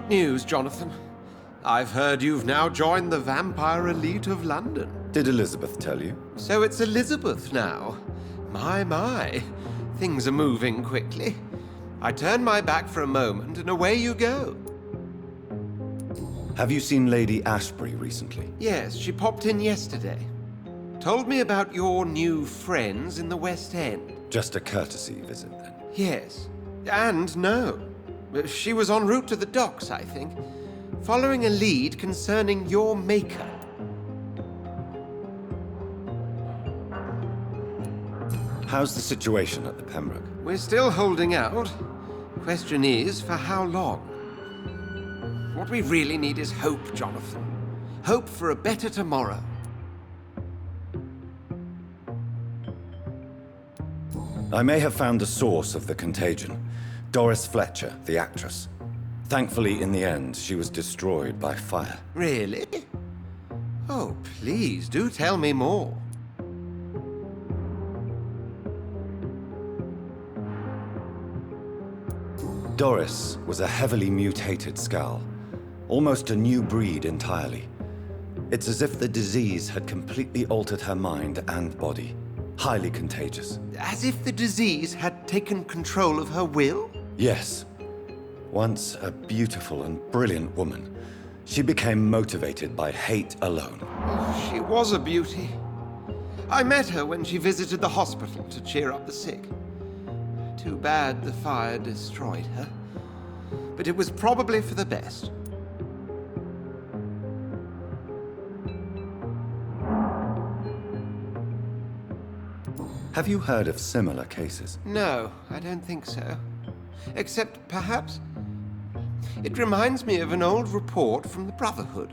What news, Jonathan? I've heard you've now joined the vampire elite of London. Did Elizabeth tell you? So it's Elizabeth now. My. Things are moving quickly. I turn my back for a moment and away you go. Have you seen Lady Ashbury recently? Yes, she popped in yesterday. Told me about your new friends in the West End. Just a courtesy visit, then? Yes. And no. She was en route to the docks, I think, following a lead concerning your makeup. How's the situation at the Pembroke? We're still holding out. Question is, for how long? What we really need is hope, Jonathan. Hope for a better tomorrow. I may have found the source of the contagion. Doris Fletcher, the actress. Thankfully, in the end, she was destroyed by fire. Really? Oh, please, do tell me more. Doris was a heavily mutated skull. Almost a new breed entirely. It's as if the disease had completely altered her mind and body. Highly contagious. As if the disease had taken control of her will? Yes. Once a beautiful and brilliant woman, she became motivated by hate alone. Oh, she was a beauty. I met her when she visited the hospital to cheer up the sick. Too bad the fire destroyed her. But it was probably for the best. Have you heard of similar cases? No, I don't think so. Except, perhaps, it reminds me of an old report from the Brotherhood.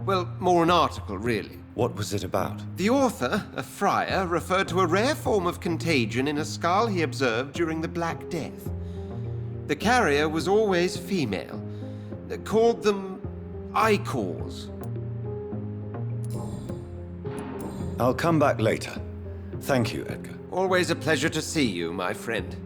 Well, more an article, really. What was it about? The author, a friar, referred to a rare form of contagion in a skull he observed during the Black Death. The carrier was always female. They called them Icors. I'll come back later. Thank you, Edgar. Always a pleasure to see you, my friend.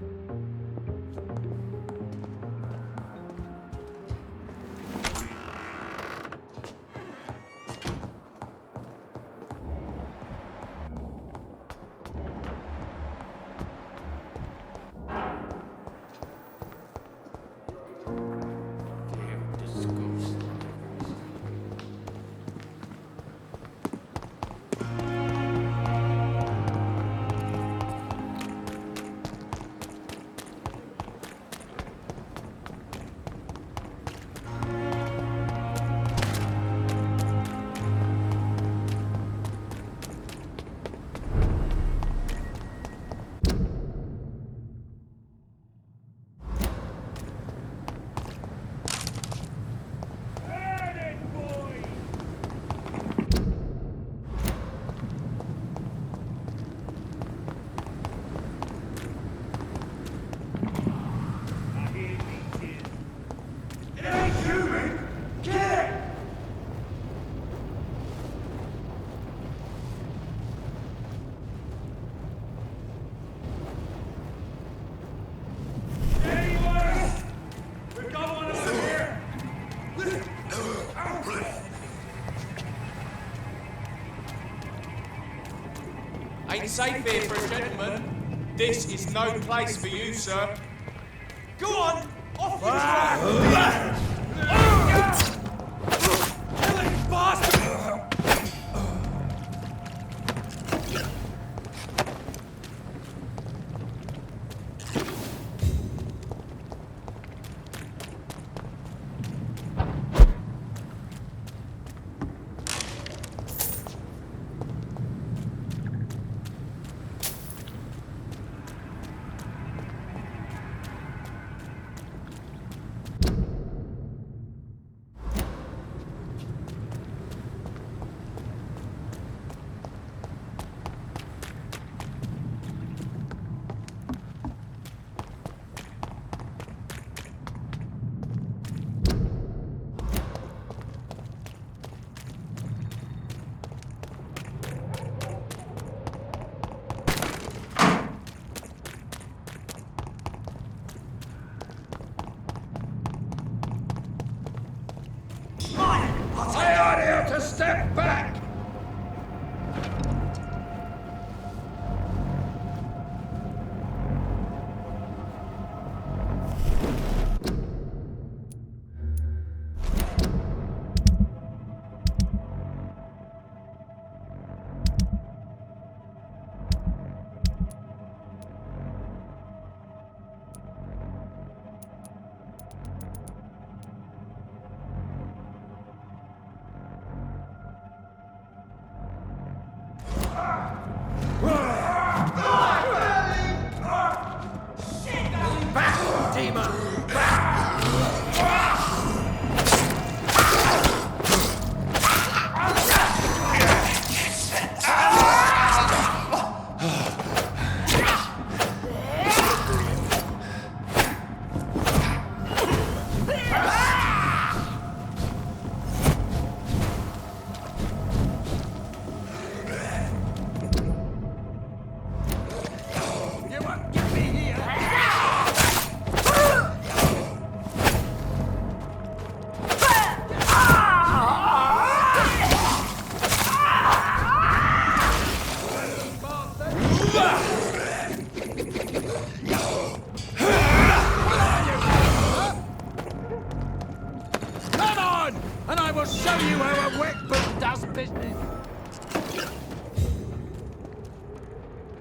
Ain't safe here for a gentleman. This is no place for you, sir. Go on, off you try! Bastard!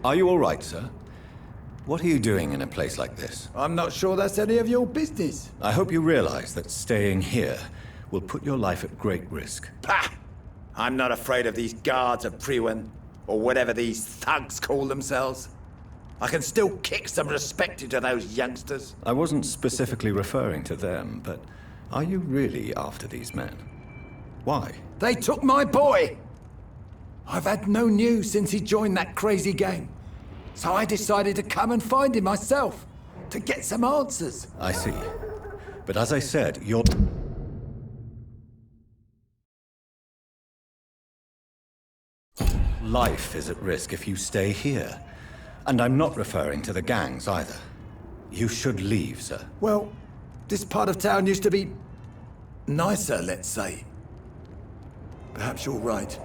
Are you all right, sir? What are you doing in a place like this? I'm not sure that's any of your business. I hope you realize that staying here will put your life at great risk. Pah! I'm not afraid of these guards of Priwen, or whatever these thugs call themselves. I can still kick some respect into those youngsters. I wasn't specifically referring to them, but are you really after these men? Why? They took my boy! I've had no news since he joined that crazy gang. So I decided to come and find him myself, to get some answers. I see. But as I said, your life is at risk if you stay here. And I'm not referring to the gangs either. You should leave, sir. Well, this part of town used to be nicer, let's say. Perhaps you're right.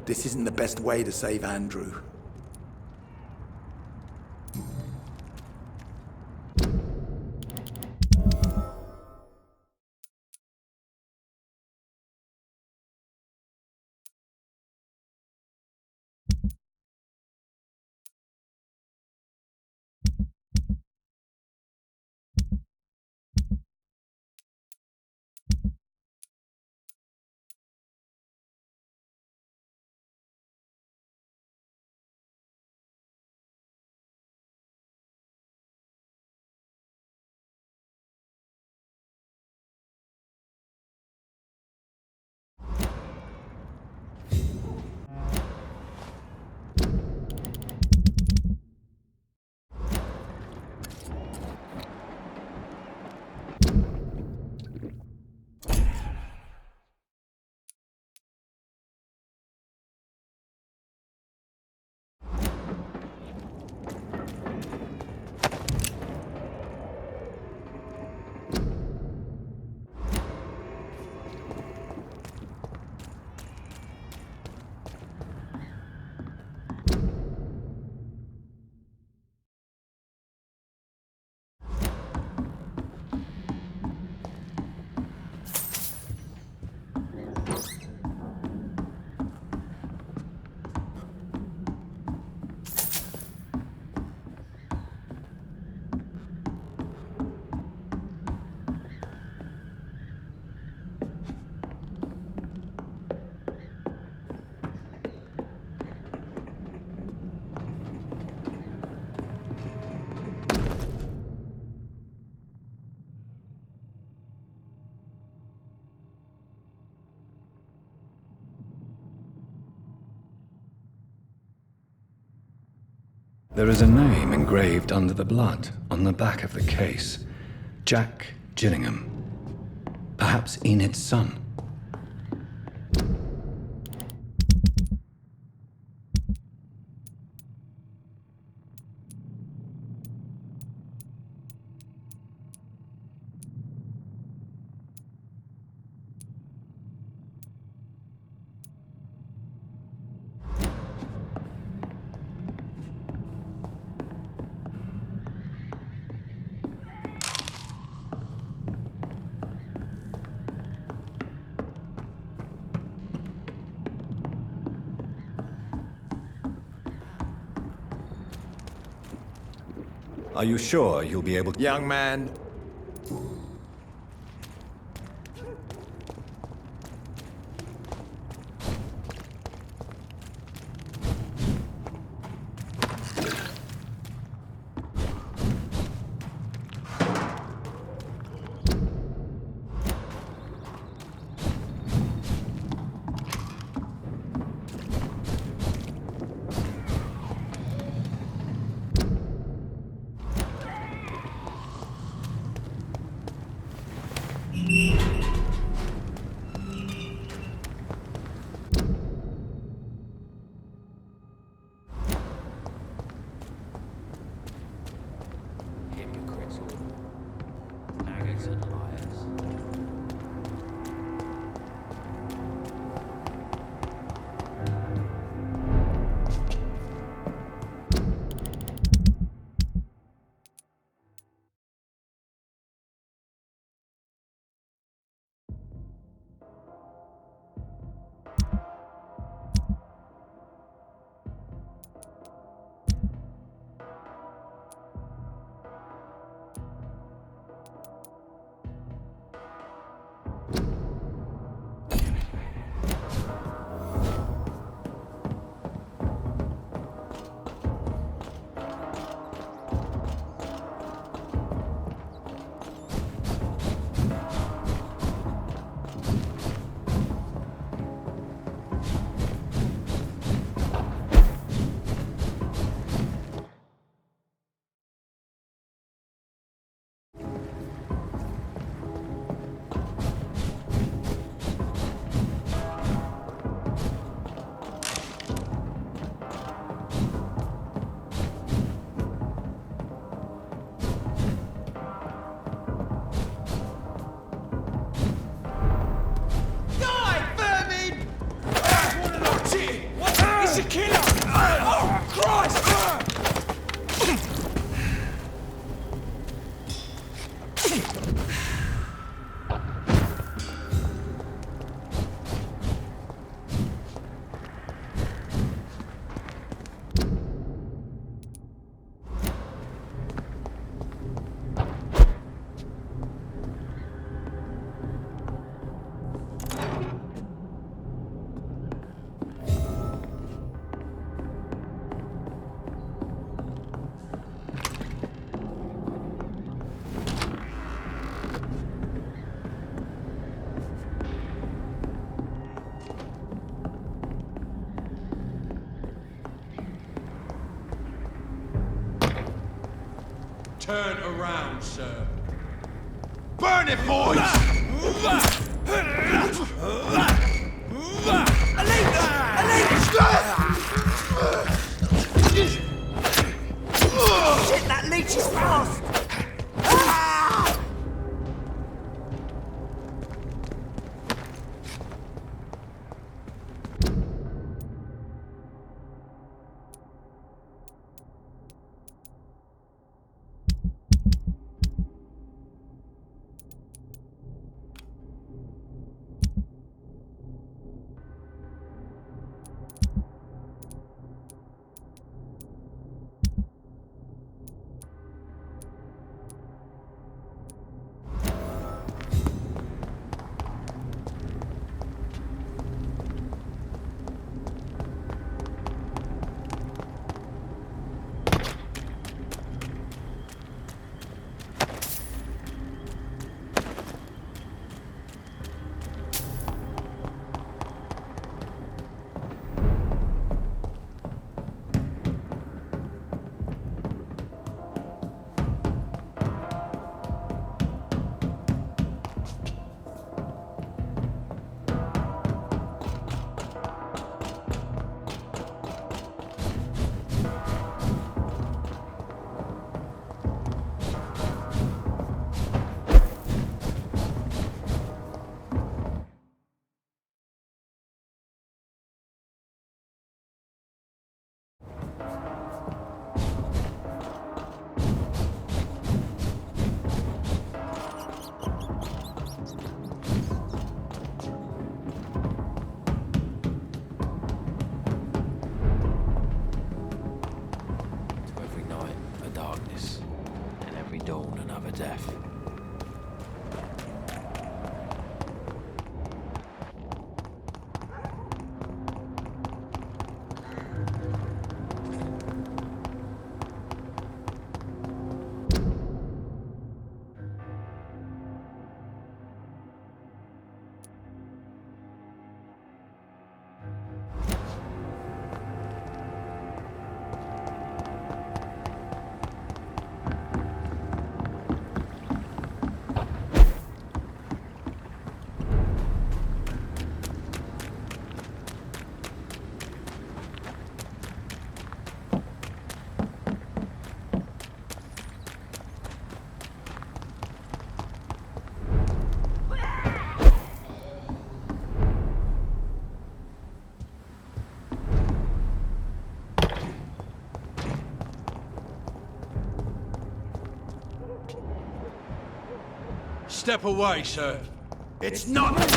This isn't the best way to save Andrew. There is a name engraved under the blood on the back of the case. Jack Gillingham. Perhaps Enid's son. Are you sure you'll be able to... Young man, Turn around, sir. Burn it, boys! Shit, that leech is fast! Death. Step away, sir. It's not... Lord,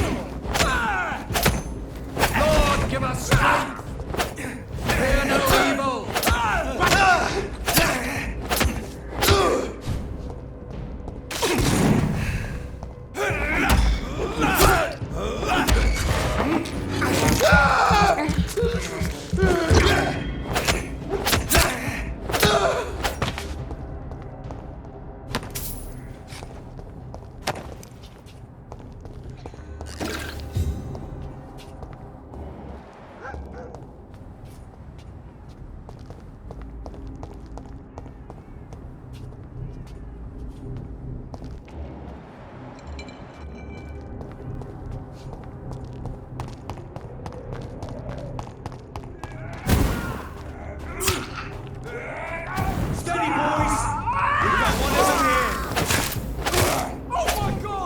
give us strength! Fear no evil! Steady, boys! We've got one of them here! Oh my god!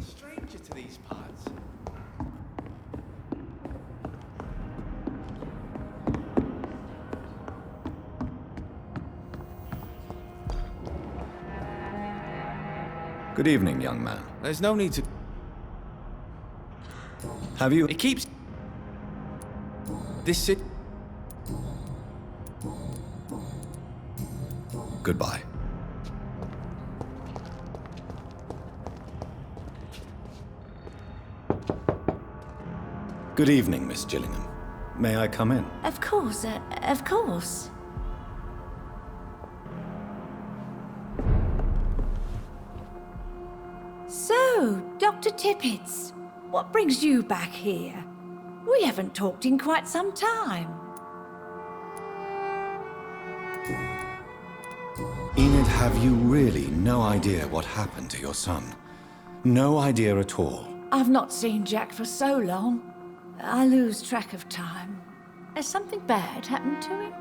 Stranger to these parts. Good evening, young man. There's no need to... Have you... It keeps... This city... Goodbye. Good evening, Miss Gillingham. May I come in? Of course, of course. So, Dr. Tippets, what brings you back here? We haven't talked in quite some time. Enid, have you really no idea what happened to your son? No idea at all. I've not seen Jack for so long. I lose track of time. Has something bad happened to him?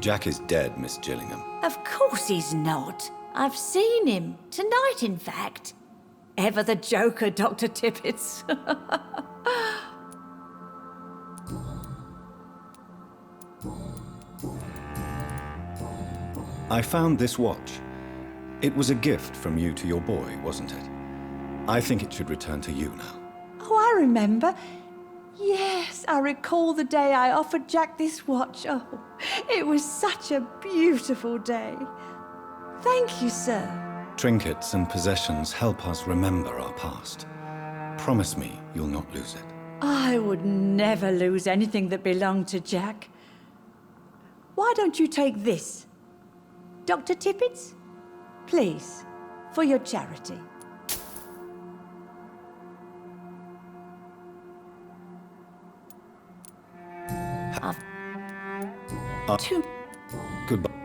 Jack is dead, Miss Gillingham. Of course he's not. I've seen him. Tonight, in fact. Ever the joker, Dr. Tippets. I found this watch. It was a gift from you to your boy, wasn't it? I think it should return to you now. Oh, I remember. Yes, I recall the day I offered Jack this watch. Oh, it was such a beautiful day. Thank you, sir. Trinkets and possessions help us remember our past. Promise me you'll not lose it. I would never lose anything that belonged to Jack. Why don't you take this? Dr. Tippets? Please, for your charity. Too Goodbye.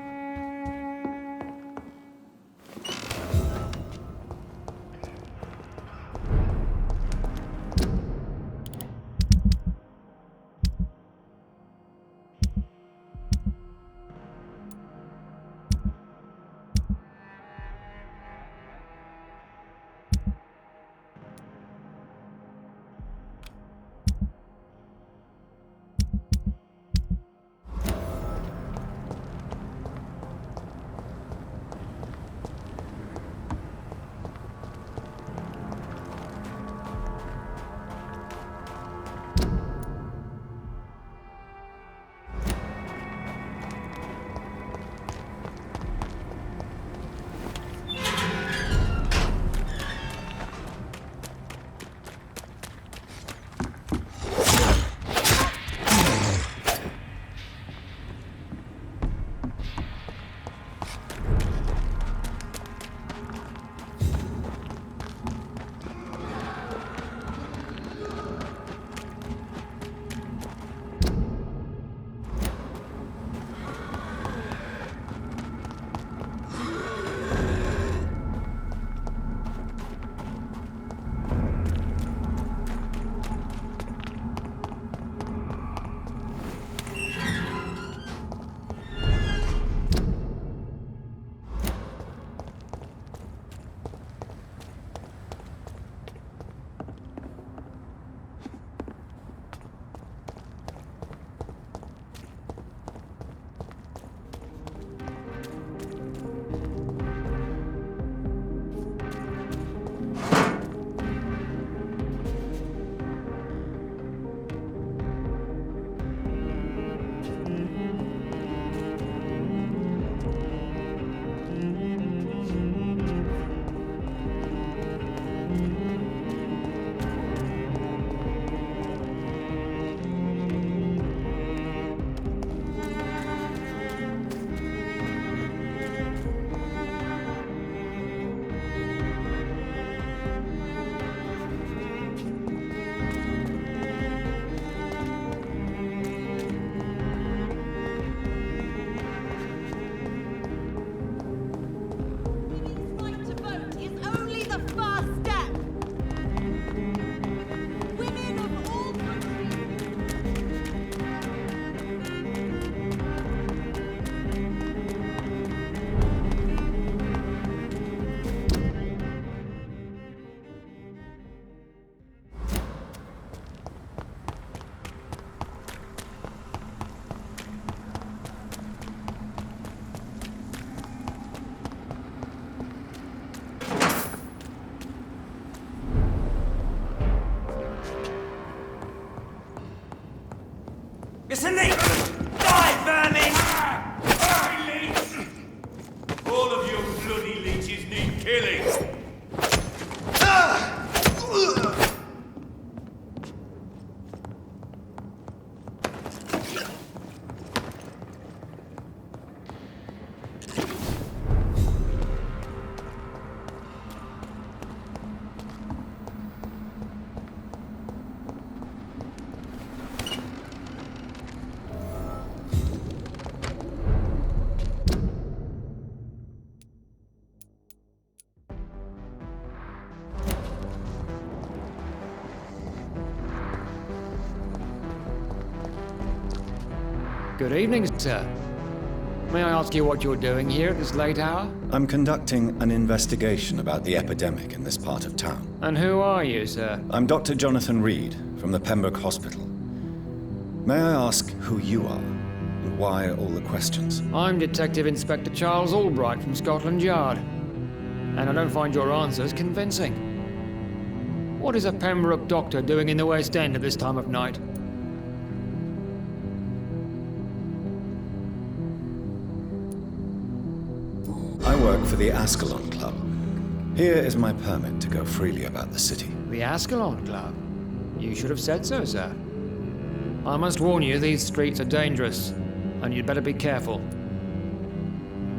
It's a leech! Die, vermin! All of you bloody leeches need killing! Good evening, sir. May I ask you what you're doing here at this late hour? I'm conducting an investigation about the epidemic in this part of town. And who are you, sir? I'm Dr. Jonathan Reed from the Pembroke Hospital. May I ask who you are and why all the questions? I'm Detective Inspector Charles Albright from Scotland Yard. And I don't find your answers convincing. What is a Pembroke doctor doing in the West End at this time of night? I work for the Ascalon Club. Here is my permit to go freely about the city. The Ascalon Club? You should have said so, sir. I must warn you, these streets are dangerous, and you'd better be careful.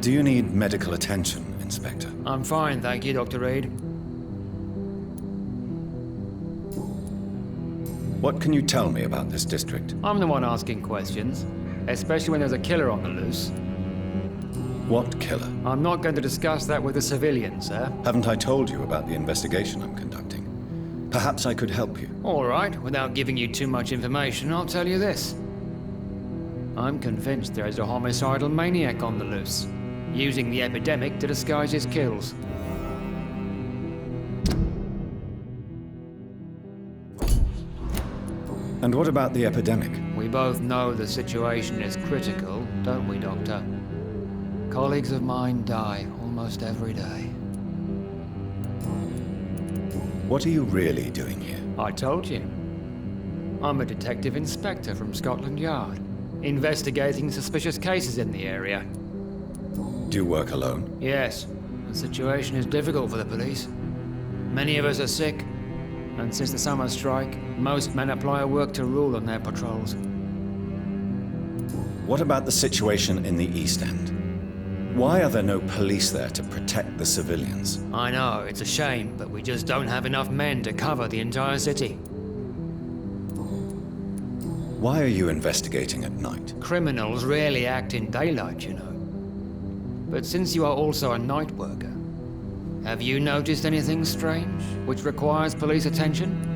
Do you need medical attention, Inspector? I'm fine, thank you, Dr. Reed. What can you tell me about this district? I'm the one asking questions, especially when there's a killer on the loose. What killer? I'm not going to discuss that with the civilians, sir. Haven't I told you about the investigation I'm conducting? Perhaps I could help you. All right, without giving you too much information, I'll tell you this. I'm convinced there is a homicidal maniac on the loose, using the epidemic to disguise his kills. And what about the epidemic? We both know the situation is critical, don't we, Doctor? Colleagues of mine die almost every day. What are you really doing here? I told you. I'm a detective inspector from Scotland Yard, investigating suspicious cases in the area. Do you work alone? Yes, the situation is difficult for the police. Many of us are sick, and since the summer strike, most men apply a work to rule on their patrols. What about the situation in the East End? Why are there no police there to protect the civilians? I know, it's a shame, but we just don't have enough men to cover the entire city. Why are you investigating at night? Criminals rarely act in daylight, you know. But since you are also a night worker, have you noticed anything strange which requires police attention?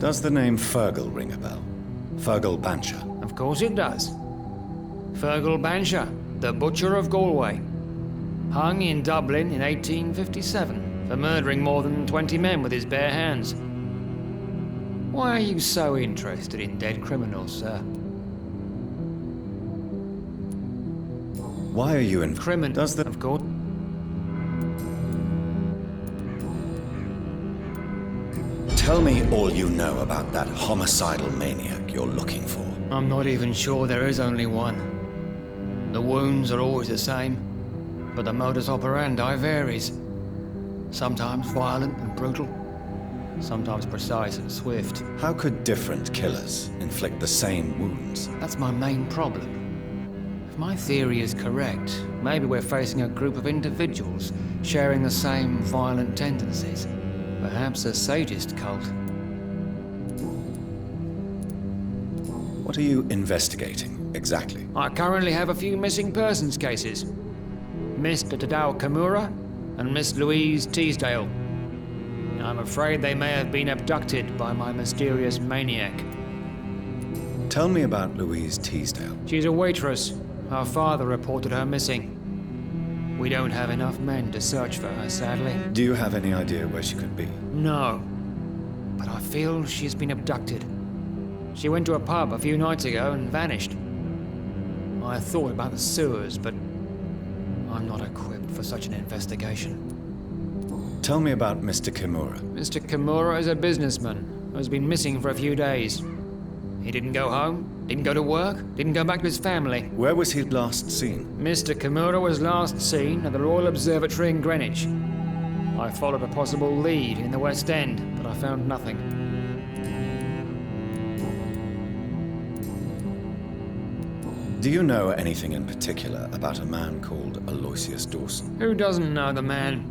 Does the name Fergal ring a bell? Fergal Bancher. Of course it does. Fergal Bancher, the Butcher of Galway. Hung in Dublin in 1857 for murdering more than 20 men with his bare hands. Why are you so interested in dead criminals, sir? Why are you in... Criminal, Does the... of course. Tell me all you know about that homicidal maniac you're looking for. I'm not even sure there is only one. The wounds are always the same, but the modus operandi varies. Sometimes violent and brutal, sometimes precise and swift. How could different killers inflict the same wounds? That's my main problem. If my theory is correct, maybe we're facing a group of individuals sharing the same violent tendencies. Perhaps a sadist cult. What are you investigating, exactly? I currently have a few missing persons cases. Mr. Tadao Kimura and Miss Louise Teasdale. I'm afraid they may have been abducted by my mysterious maniac. Tell me about Louise Teasdale. She's a waitress. Her father reported her missing. We don't have enough men to search for her, sadly. Do you have any idea where she could be? No, but I feel she's been abducted. She went to a pub a few nights ago and vanished. I thought about the sewers, but I'm not equipped for such an investigation. Tell me about Mr. Kimura. Mr. Kimura is a businessman who has been missing for a few days. He didn't go home, didn't go to work, didn't go back to his family. Where was he last seen? Mr. Kimura was last seen at the Royal Observatory in Greenwich. I followed a possible lead in the West End, but I found nothing. Do you know anything in particular about a man called Aloysius Dawson? Who doesn't know the man?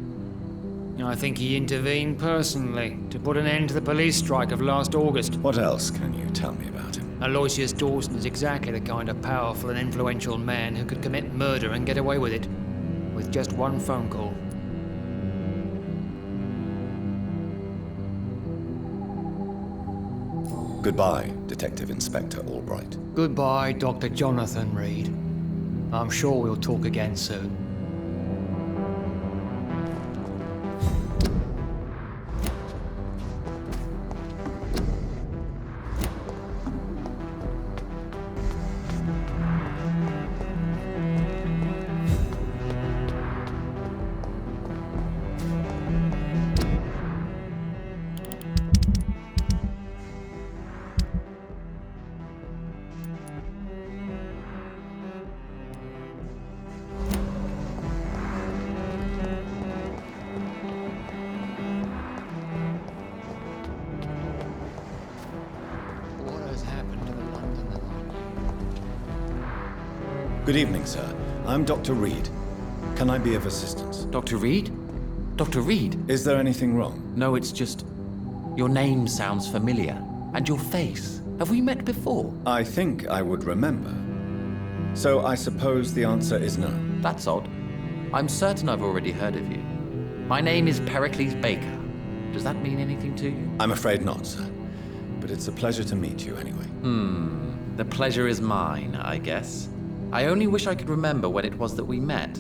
I think he intervened personally to put an end to the police strike of last August. What else can you tell me about him? Aloysius Dawson is exactly the kind of powerful and influential man who could commit murder and get away with it, with just one phone call. Goodbye, Detective Inspector Albright. Goodbye, Dr. Jonathan Reed. I'm sure we'll talk again soon. Good evening, sir. I'm Dr. Reed. Can I be of assistance? Dr. Reed? Dr. Reed? Is there anything wrong? No, it's just... your name sounds familiar. And your face. Have we met before? I think I would remember. So I suppose the answer is no. That's odd. I'm certain I've already heard of you. My name is Pericles Baker. Does that mean anything to you? I'm afraid not, sir. But it's a pleasure to meet you anyway. The pleasure is mine, I guess. I only wish I could remember when it was that we met.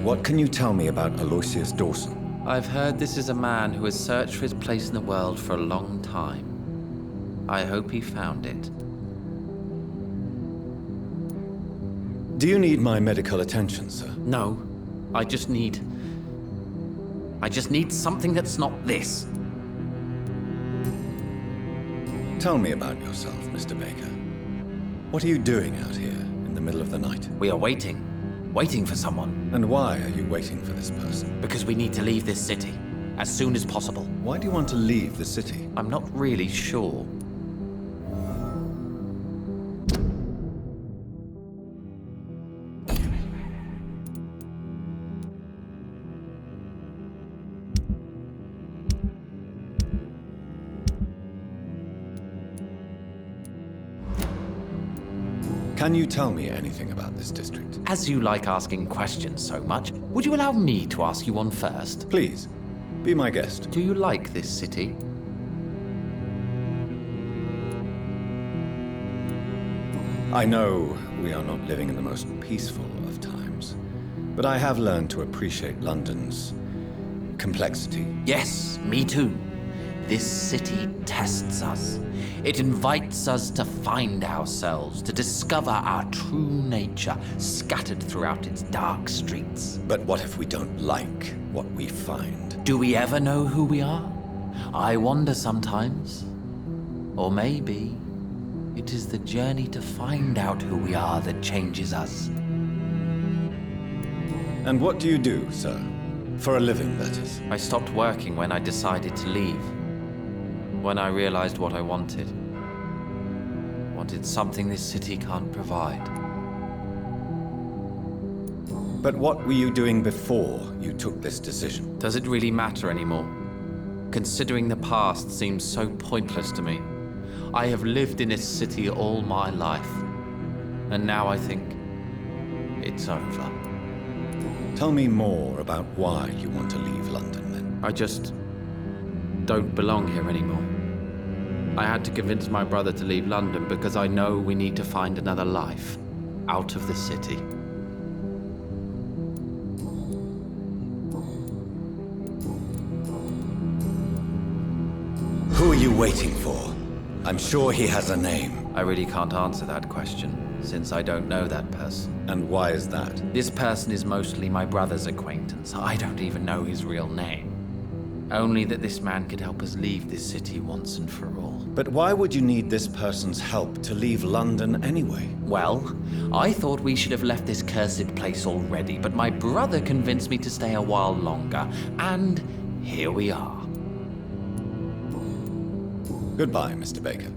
What can you tell me about Aloysius Dawson? I've heard this is a man who has searched for his place in the world for a long time. I hope he found it. Do you need my medical attention, sir? No, I just need something that's not this. Tell me about yourself, Mr. Baker. What are you doing out here in the middle of the night? We are waiting for someone. And why are you waiting for this person? Because we need to leave this city as soon as possible. Why do you want to leave the city? I'm not really sure. Can you tell me anything about this district? As you like asking questions so much, would you allow me to ask you one first? Please, be my guest. Do you like this city? I know we are not living in the most peaceful of times, but I have learned to appreciate London's complexity. Yes, me too. This city tests us. It invites us to find ourselves, to discover our true nature scattered throughout its dark streets. But what if we don't like what we find? Do we ever know who we are? I wonder sometimes. Or maybe it is the journey to find out who we are that changes us. And what do you do, sir? For a living, that is. I stopped working when I decided to leave. When I realized what I wanted. Wanted something this city can't provide. But what were you doing before you took this decision? Does it really matter anymore? Considering the past seems so pointless to me. I have lived in this city all my life. And now I think it's over. Tell me more about why you want to leave London, then. I just don't belong here anymore. I had to convince my brother to leave London because I know we need to find another life out of the city. Who are you waiting for? I'm sure he has a name. I really can't answer that question, since I don't know that person. And why is that? This person is mostly my brother's acquaintance. I don't even know his real name. Only that this man could help us leave this city once and for all. But why would you need this person's help to leave London anyway? Well, I thought we should have left this cursed place already, but my brother convinced me to stay a while longer, and here we are. Goodbye, Mr. Baker.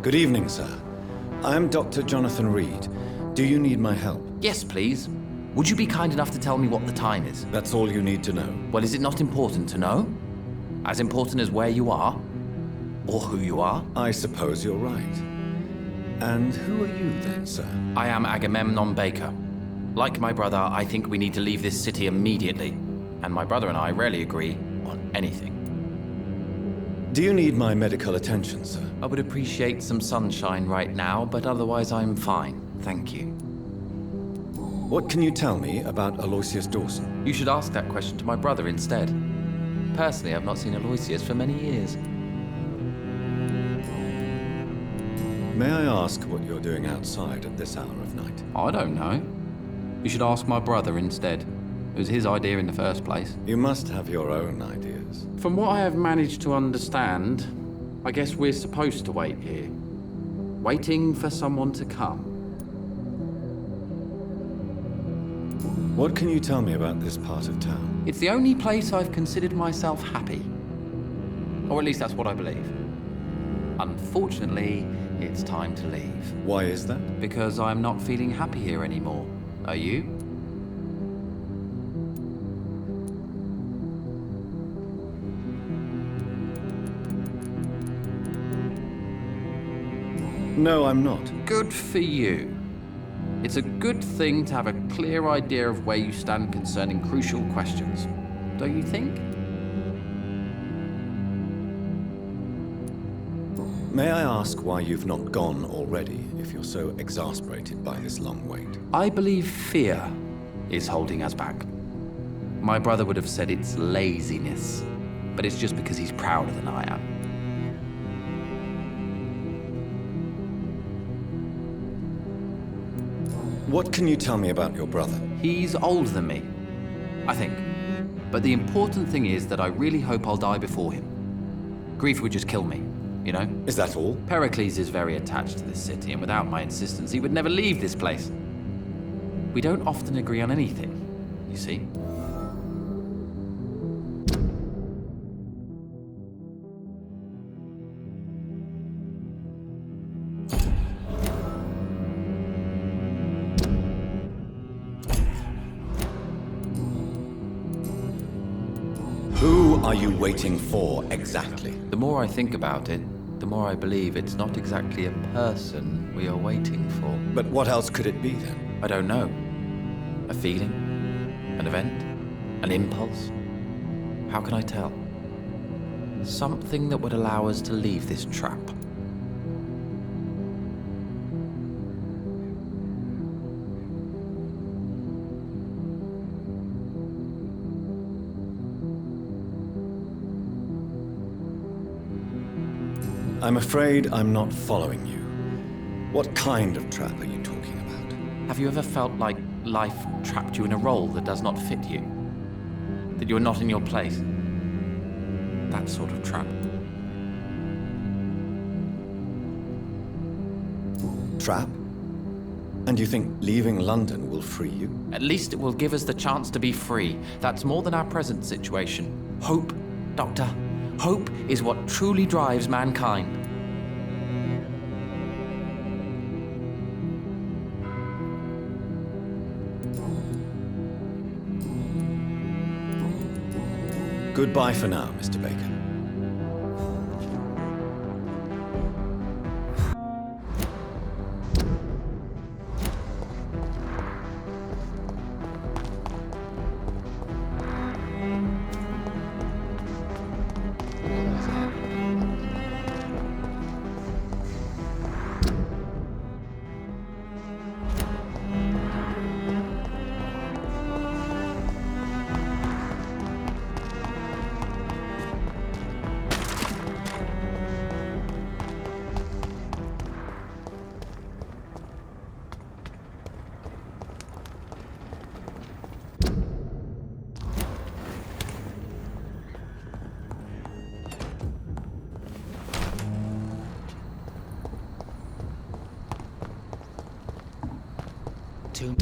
Good evening, sir. I am Dr. Jonathan Reed. Do you need my help? Yes, please. Would you be kind enough to tell me what the time is? That's all you need to know. Well, is it not important to know? As important as where you are? Or who you are? I suppose you're right. And who are you then, sir? I am Agamemnon Baker. Like my brother, I think we need to leave this city immediately. And my brother and I rarely agree on anything. Do you need my medical attention, sir? I would appreciate some sunshine right now, but otherwise I'm fine. Thank you. What can you tell me about Aloysius Dawson? You should ask that question to my brother instead. Personally, I've not seen Aloysius for many years. May I ask what you're doing outside at this hour of night? I don't know. You should ask my brother instead. It was his idea in the first place. You must have your own ideas. From what I have managed to understand, I guess we're supposed to wait here. Waiting for someone to come. What can you tell me about this part of town? It's the only place I've considered myself happy. Or at least that's what I believe. Unfortunately, it's time to leave. Why is that? Because I'm not feeling happy here anymore. Are you? No, I'm not. Good for you. It's a good thing to have a clear idea of where you stand concerning crucial questions. Don't you think? May I ask why you've not gone already, if you're so exasperated by this long wait? I believe fear is holding us back. My brother would have said it's laziness, but it's just because he's prouder than I am. What can you tell me about your brother? He's older than me, I think. But the important thing is that I really hope I'll die before him. Grief would just kill me, you know? Is that all? Pericles is very attached to this city, and without my insistence, he would never leave this place. We don't often agree on anything, you see? Who are you waiting for, exactly? The more I think about it, the more I believe it's not exactly a person we are waiting for. But what else could it be, then? I don't know. A feeling? An event? An impulse? How can I tell? Something that would allow us to leave this trap. I'm afraid I'm not following you. What kind of trap are you talking about? Have you ever felt like life trapped you in a role that does not fit you? That you are not in your place? That sort of trap. Trap? And you think leaving London will free you? At least it will give us the chance to be free. That's more than our present situation. Hope, Doctor. Hope is what truly drives mankind. Goodbye for now, Mr. Baker. Too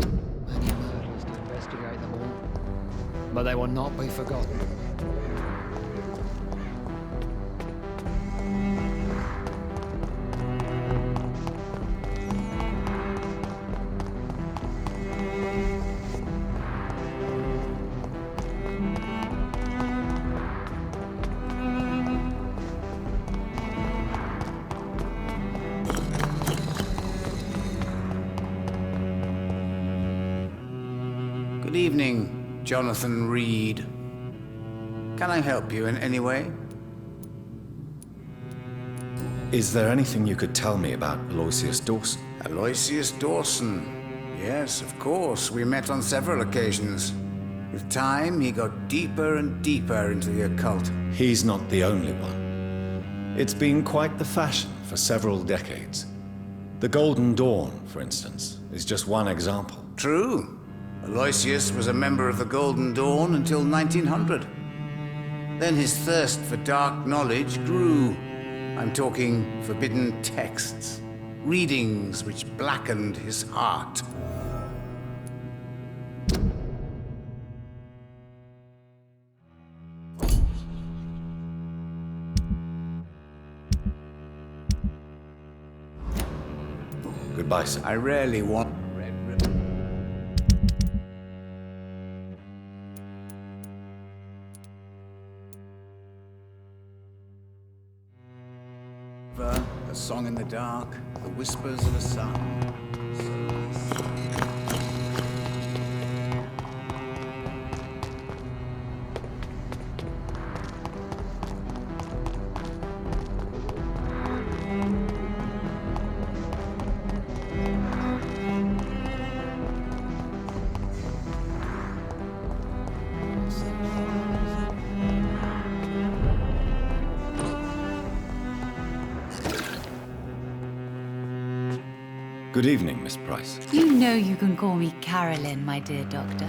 many murders to investigate them all. But they will not be forgotten. Good evening, Jonathan Reed. Can I help you in any way? Is there anything you could tell me about Aloysius Dawson? Aloysius Dawson. Yes, of course. We met on several occasions. With time, he got deeper and deeper into the occult. He's not the only one. It's been quite the fashion for several decades. The Golden Dawn, for instance, is just one example. True. Aloysius was a member of the Golden Dawn until 1900. Then his thirst for dark knowledge grew. I'm talking forbidden texts, readings which blackened his heart. Goodbye, sir. I rarely want red ribbon. A song in the dark, the whispers of a sun. Good evening, Miss Price. You know you can call me Carolyn, my dear doctor.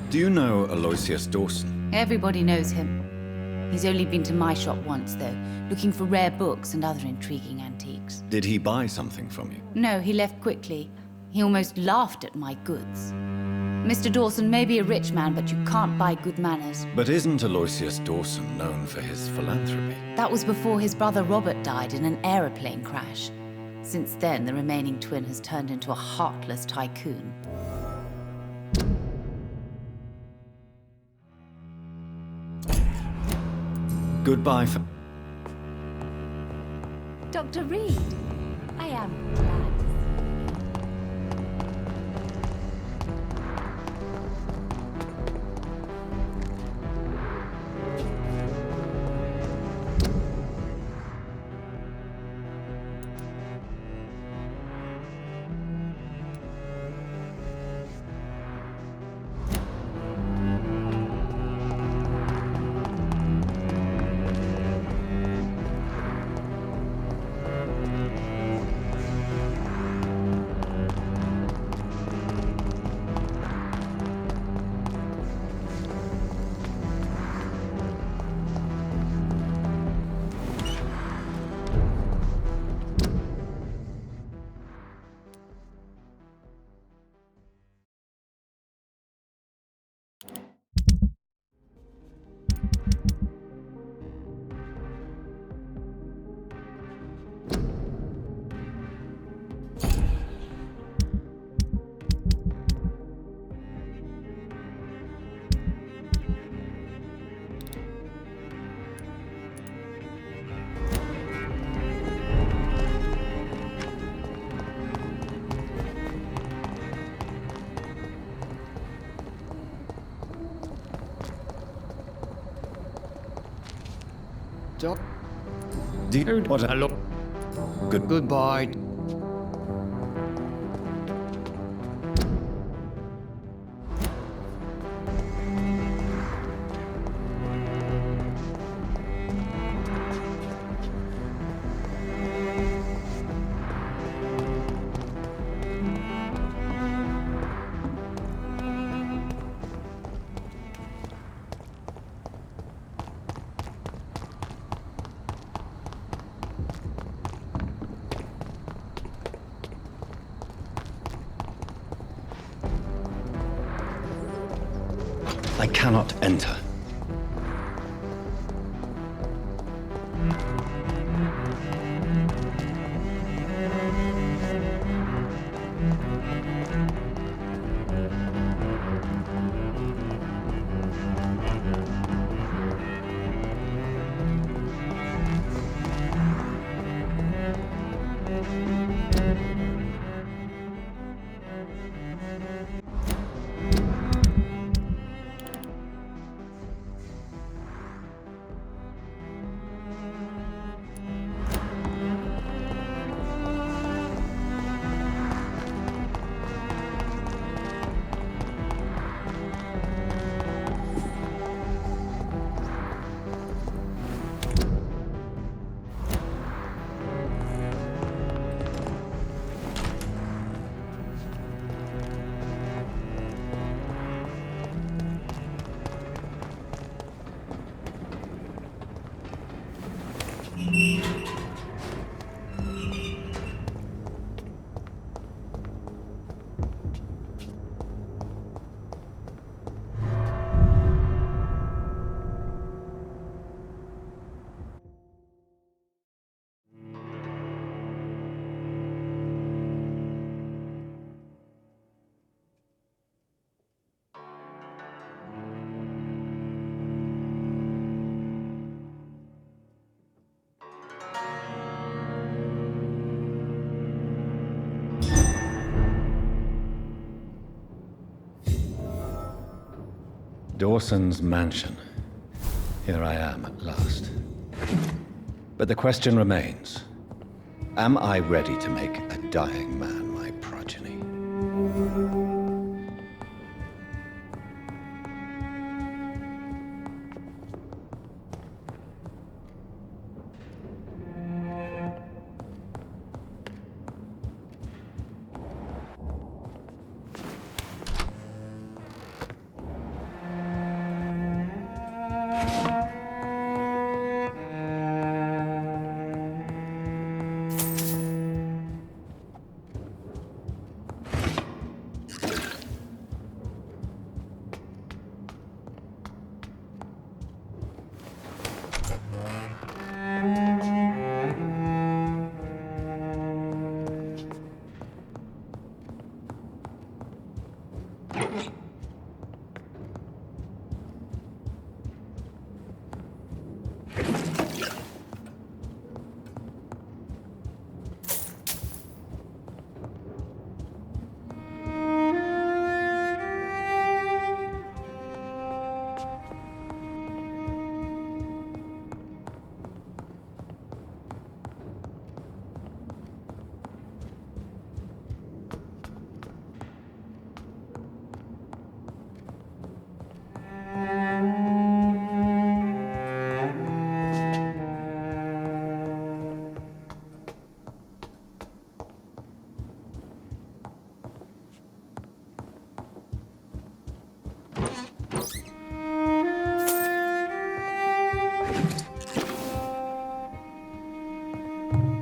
Do you know Aloysius Dawson? Everybody knows him. He's only been to my shop once, though, looking for rare books and other intriguing antiques. Did he buy something from you? No, he left quickly. He almost laughed at my goods. Mr. Dawson may be a rich man, but you can't buy good manners. But isn't Aloysius Dawson known for his philanthropy? That was before his brother Robert died in an aeroplane crash. Since then, the remaining twin has turned into a heartless tycoon. Goodbye for... Dr. Reed, I am glad. Dude, what a... Hello. Goodbye. I cannot enter. Dawson's mansion. Here I am at last. But the question remains, am I ready to make a dying man my progeny?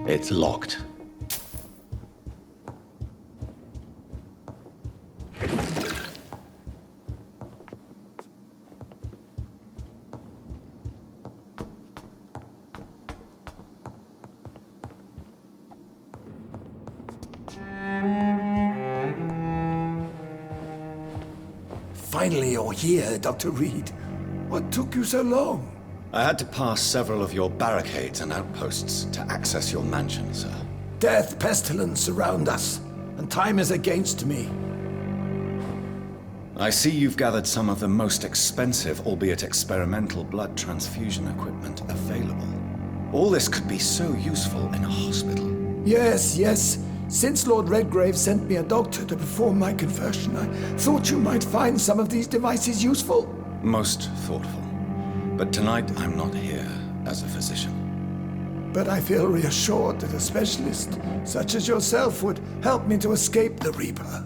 It's locked. Finally, you're here, Dr. Reed. What took you so long? I had to pass several of your barricades and outposts to access your mansion, sir. Death, pestilence surround us, and time is against me. I see you've gathered some of the most expensive, albeit experimental, blood transfusion equipment available. All this could be so useful in a hospital. Yes. Since Lord Redgrave sent me a doctor to perform my conversion, I thought you might find some of these devices useful. Most thoughtful. But tonight I'm not here as a physician. But I feel reassured that a specialist such as yourself would help me to escape the Reaper.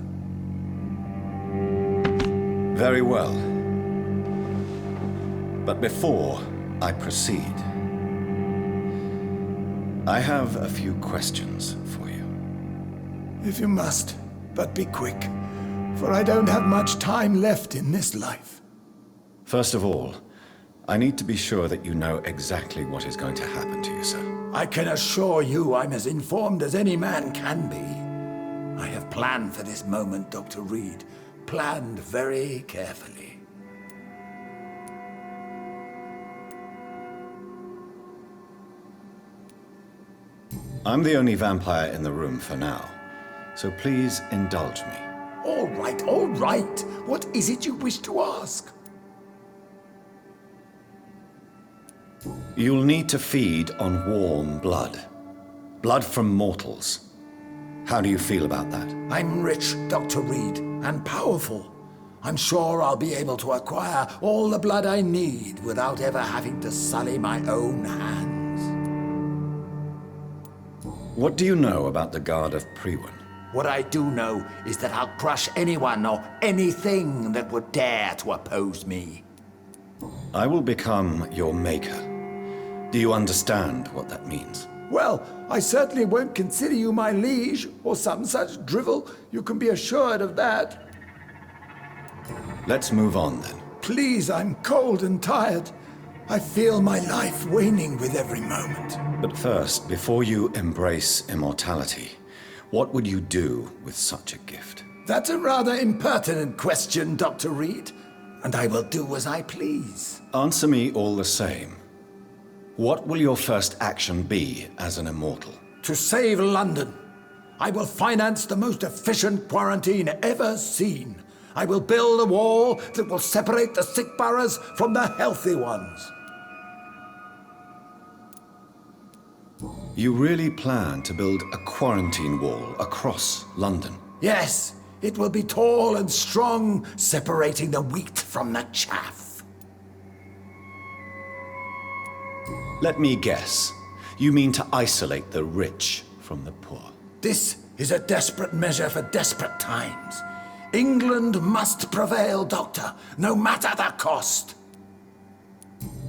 Very well. But before I proceed, I have a few questions for you. If you must, but be quick, for I don't have much time left in this life. First of all, I need to be sure that you know exactly what is going to happen to you, sir. I can assure you I'm as informed as any man can be. I have planned for this moment, Dr. Reed. Planned very carefully. I'm the only vampire in the room for now, so please indulge me. All right, all right. What is it you wish to ask? You'll need to feed on warm blood. Blood from mortals. How do you feel about that? I'm rich, Dr. Reed, and powerful. I'm sure I'll be able to acquire all the blood I need without ever having to sully my own hands. What do you know about the Guard of Priwen? What I do know is that I'll crush anyone or anything that would dare to oppose me. I will become your maker. Do you understand what that means? Well, I certainly won't consider you my liege or some such drivel. You can be assured of that. Let's move on then. Please, I'm cold and tired. I feel my life waning with every moment. But first, before you embrace immortality, what would you do with such a gift? That's a rather impertinent question, Dr. Reed, and I will do as I please. Answer me all the same. What will your first action be as an immortal? To save London. I will finance the most efficient quarantine ever seen. I will build a wall that will separate the sick boroughs from the healthy ones. You really plan to build a quarantine wall across London? Yes, it will be tall and strong, separating the wheat from the chaff. Let me guess. You mean to isolate the rich from the poor? This is a desperate measure for desperate times. England must prevail, Doctor, no matter the cost.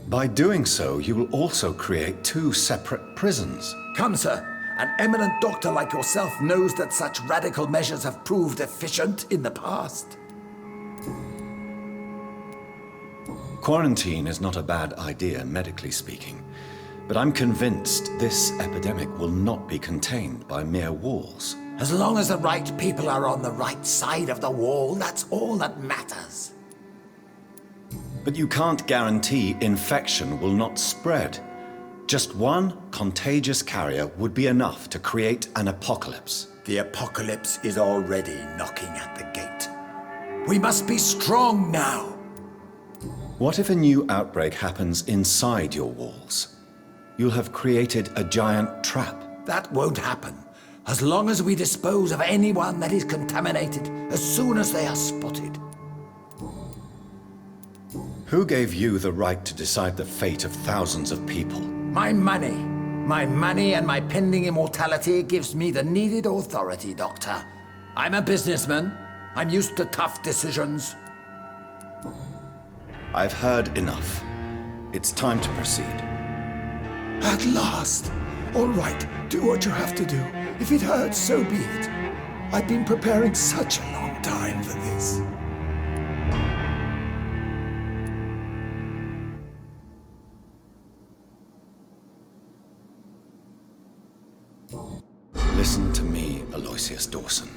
By doing so, you will also create two separate prisons. Come, sir. An eminent doctor like yourself knows that such radical measures have proved efficient in the past. Quarantine is not a bad idea, medically speaking. But I'm convinced this epidemic will not be contained by mere walls. As long as the right people are on the right side of the wall, that's all that matters. But you can't guarantee infection will not spread. Just one contagious carrier would be enough to create an apocalypse. The apocalypse is already knocking at the gate. We must be strong now. What if a new outbreak happens inside your walls? You'll have created a giant trap. That won't happen. As long as we dispose of anyone that is contaminated, as soon as they are spotted. Who gave you the right to decide the fate of thousands of people? My money. My money and my pending immortality gives me the needed authority, Doctor. I'm a businessman. I'm used to tough decisions. I've heard enough. It's time to proceed. At last. All right, do what you have to do. If it hurts, so be it. I've been preparing such a long time for this. Listen to me, Aloysius Dawson.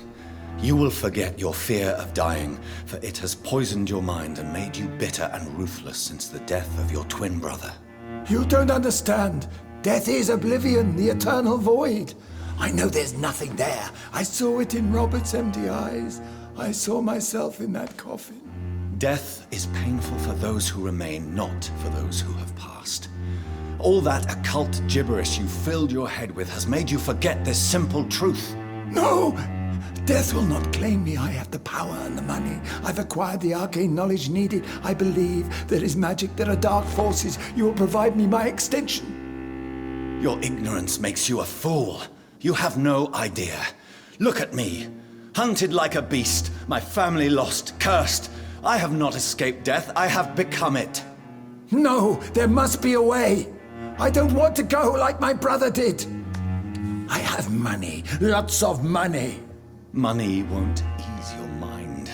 You will forget your fear of dying, for it has poisoned your mind and made you bitter and ruthless since the death of your twin brother. You don't understand. Death is oblivion, the eternal void. I know there's nothing there. I saw it in Robert's empty eyes. I saw myself in that coffin. Death is painful for those who remain, not for those who have passed. All that occult gibberish you filled your head with has made you forget this simple truth. No! Death will not claim me. I have the power and the money. I've acquired the arcane knowledge needed. I believe there is magic, there are dark forces. You will provide me my extension. Your ignorance makes you a fool. You have no idea. Look at me. Hunted like a beast, my family lost, cursed. I have not escaped death, I have become it. No, there must be a way. I don't want to go like my brother did. I have money, lots of money. Money won't ease your mind.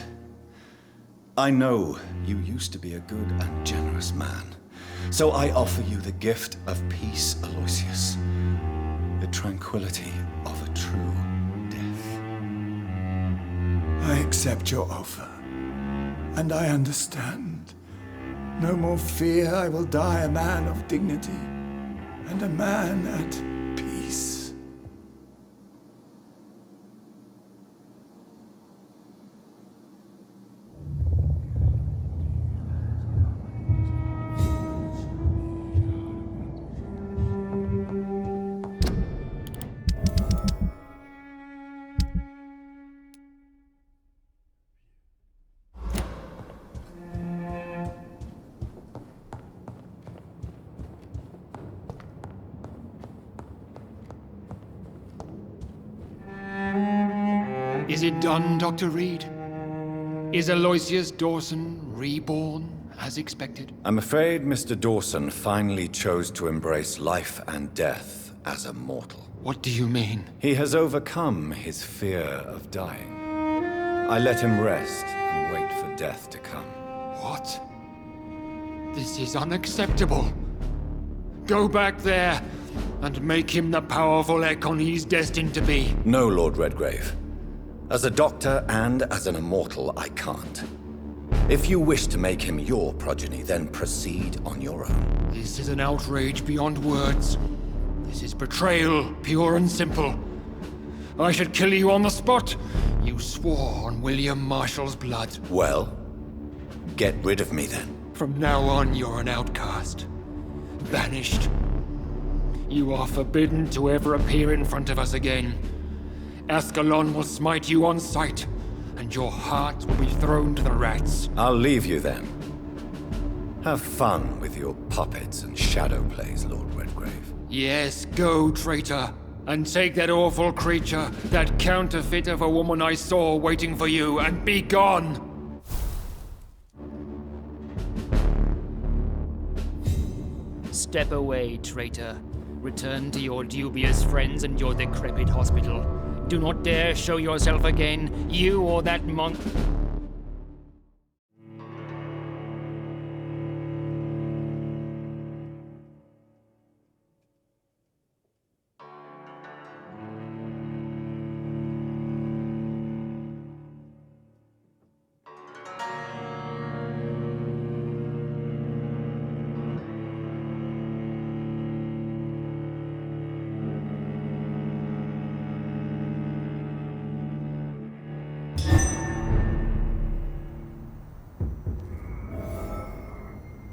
I know you used to be a good and generous man. So I offer you the gift of peace, Aloysius. The tranquility of a true death. I accept your offer. And I understand. No more fear, I will die a man of dignity. And a man at peace. Is it done, Dr. Reed? Is Aloysius Dawson reborn as expected? I'm afraid Mr. Dawson finally chose to embrace life and death as a mortal. What do you mean? He has overcome his fear of dying. I let him rest and wait for death to come. What? This is unacceptable. Go back there and make him the powerful Ekon he's destined to be. No, Lord Redgrave. As a doctor and as an immortal, I can't. If you wish to make him your progeny, then proceed on your own. This is an outrage beyond words. This is betrayal, pure and simple. I should kill you on the spot. You swore on William Marshall's blood. Well, get rid of me then. From now on, you're an outcast. Banished. You are forbidden to ever appear in front of us again. Ascalon will smite you on sight, and your heart will be thrown to the rats. I'll leave you then. Have fun with your puppets and shadow plays, Lord Redgrave. Yes, go, traitor, and take that awful creature, that counterfeit of a woman I saw waiting for you, and be gone! Step away, traitor. Return to your dubious friends and your decrepit hospital. Do not dare show yourself again, you or that monk.